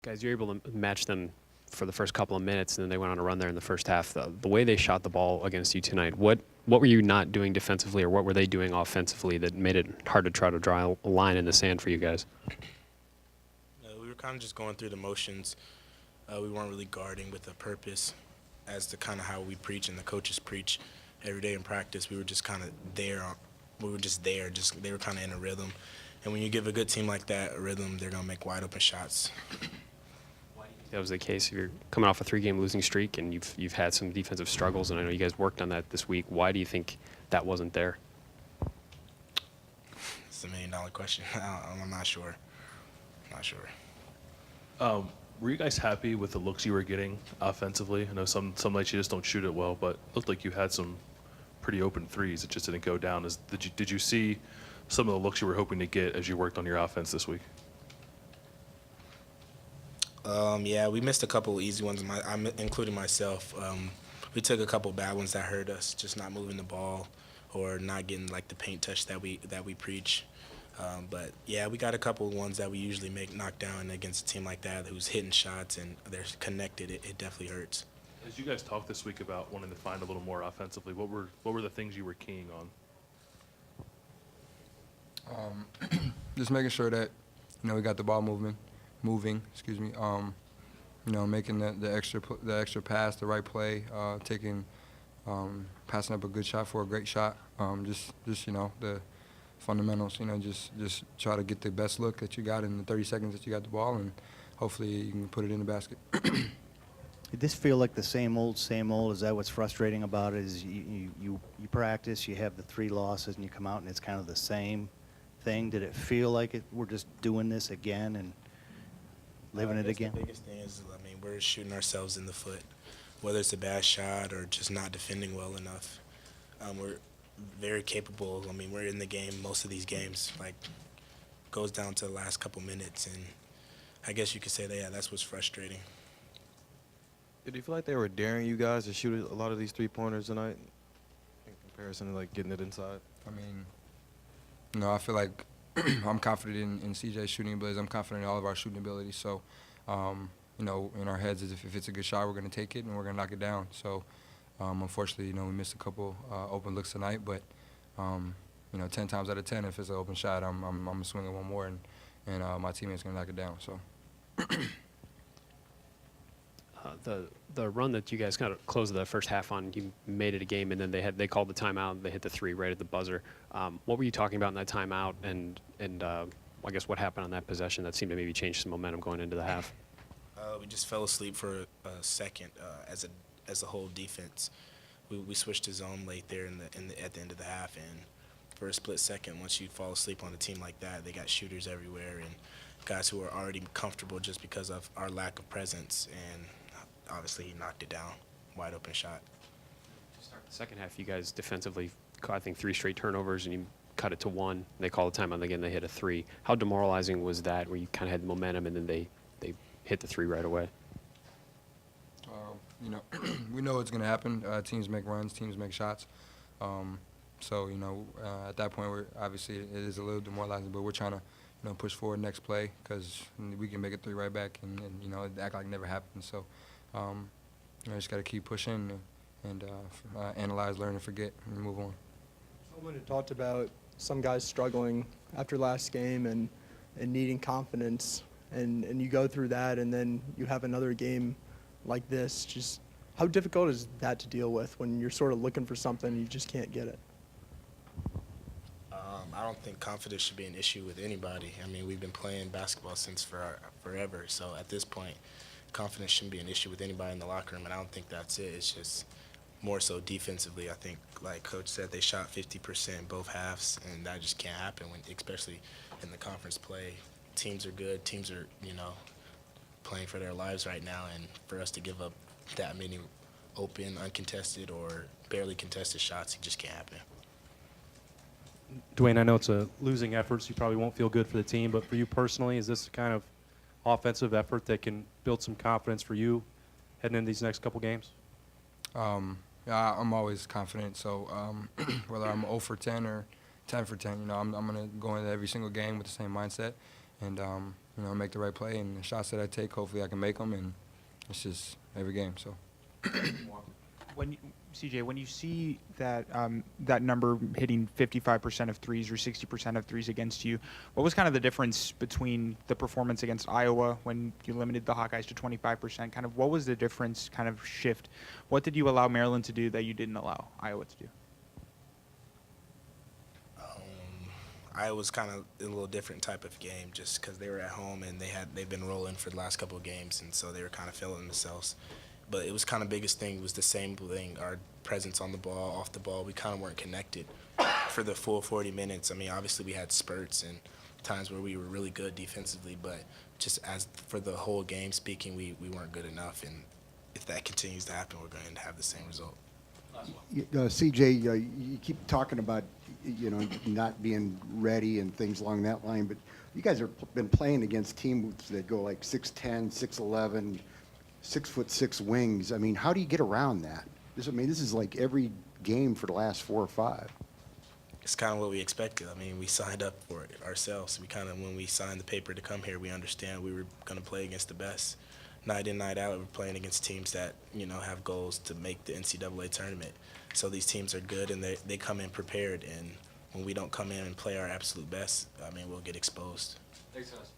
Guys, you're able to match them for the first couple of minutes, and then they went on a run there in the first half. The way they shot the ball against you tonight, what were you not doing defensively, or what were they doing offensively that made it hard to try to draw a line in the sand for you guys? We were kind of just going through the motions. We weren't really guarding with a purpose as to kind of how we preach and the coaches preach every day in practice. We were just kind of there. We were just there. They were kind of in a rhythm. And when you give a good team like that a rhythm, they're going to make wide open shots. That was the case. If you're coming off a 3-game losing streak and you've had some defensive struggles, and I know you guys worked on that this week. Why do you think that wasn't there? It's $1 million question. I'm not sure. Not sure. Were you guys happy with the looks you were getting offensively? I know some nights you just don't shoot it well, but it looked like you had some pretty open threes. It just didn't go down. Did you see some of the looks you were hoping to get as you worked on your offense this week? Yeah, we missed a couple of easy ones, including myself. We took a couple bad ones that hurt us, just not moving the ball or not getting like the paint touch that we preach. But yeah, we got a couple of ones that we usually make knock down against a team like that who's hitting shots and they're connected. It definitely hurts. As you guys talked this week about wanting to find a little more offensively, what were the things you were keying on? Just making sure that we got the ball moving. Excuse me. Making the extra pass, the right play, passing up a good shot for a great shot. Just the fundamentals. Just try to get the best look that you got in the 30 seconds that you got the ball, and hopefully you can put it in the basket. Did this feel like the same old, same old? Is that what's frustrating about it? Is you practice, you have the 3 losses, and you come out and it's kind of the same thing? Did it feel like we're just doing this again and living it again? The biggest thing is, we're shooting ourselves in the foot, whether it's a bad shot or just not defending well enough. We're very capable. We're in the game most of these games. Goes down to the last couple minutes, and I guess you could say that, yeah, that's what's frustrating. Did you feel like they were daring you guys to shoot a lot of these 3-pointers tonight in comparison to getting it inside? I feel like I'm confident in CJ's shooting abilities. I'm confident in all of our shooting abilities. So, in our heads, is if it's a good shot, we're going to take it and we're going to knock it down. So, unfortunately, we missed a couple open looks tonight. But, 10 times out of 10, if it's an open shot, I'm swinging one more, and my teammate's going to knock it down. So. The run that you guys kind of closed the first half on, you made it a game, and then they called the timeout. They hit the 3 right at the buzzer. What were you talking about in that timeout, and I guess what happened on that possession that seemed to maybe change some momentum going into the half? We just fell asleep for a second as a whole defense. We switched to zone late there at the end of the half, and for a split second, once you fall asleep on a team like that, they got shooters everywhere and guys who are already comfortable just because of our lack of presence, and obviously he knocked it down, wide open shot. To start the second half, you guys defensively, I think 3 straight turnovers, and you cut it to 1. They call the timeout again. They hit a 3. How demoralizing was that, where you kind of had the momentum and then they hit the 3 right away? We know it's going to happen. Teams make runs, teams make shots. So at that point, obviously it is a little demoralizing, but we're trying to push forward next play because we can make a 3 right back and it act like it never happened. So just got to keep pushing and analyze, learn, and forget, and move on. Someone had talked about some guys struggling after last game and needing confidence, and you go through that, and then you have another game like this. Just how difficult is that to deal with when you're sort of looking for something and you just can't get it? I don't think confidence should be an issue with anybody. We've been playing basketball since forever, so at this point, confidence shouldn't be an issue with anybody in the locker room, and I don't think that's it. It's just more so defensively. I think, like Coach said, they shot 50% in both halves, and that just can't happen, especially in the conference play. Teams are good. Teams are, playing for their lives right now, and for us to give up that many open, uncontested, or barely contested shots, it just can't happen. Duane, I know it's a losing effort, so you probably won't feel good for the team, but for you personally, is this the kind of offensive effort that can build some confidence for you heading into these next couple games? Yeah, I'm always confident, so whether I'm 0 for 10 or 10 for 10, I'm going to go into every single game with the same mindset and, make the right play, and the shots that I take, hopefully I can make them, and it's just every game. So. CJ, when you see that that number hitting 55% of threes or 60% of threes against you, what was kind of the difference between the performance against Iowa when you limited the Hawkeyes to 25%? Kind of what was the difference? Kind of shift. What did you allow Maryland to do that you didn't allow Iowa to do? Iowa's kind of a little different type of game, just because they were at home and they've been rolling for the last couple of games, and so they were kind of feeling themselves. But it was kind of biggest thing was the same thing, our presence on the ball, off the ball. We kind of weren't connected for the full 40 minutes. I mean, obviously we had spurts and times where we were really good defensively, but just as for the whole game speaking, we weren't good enough. And if that continues to happen, we're going to have the same result. CJ, you keep talking about, not being ready and things along that line, but you guys have been playing against teams that go like 6'10", 6'11", 6'6" wings. I mean, how do you get around that? This is like every game for the last 4 or 5. It's kind of what we expected. I mean, we signed up for it ourselves. When we signed the paper to come here, we understand we were going to play against the best. Night in, night out, we're playing against teams that, have goals to make the NCAA tournament. So these teams are good, and they come in prepared. And when we don't come in and play our absolute best, I mean, we'll get exposed. Thanks, guys.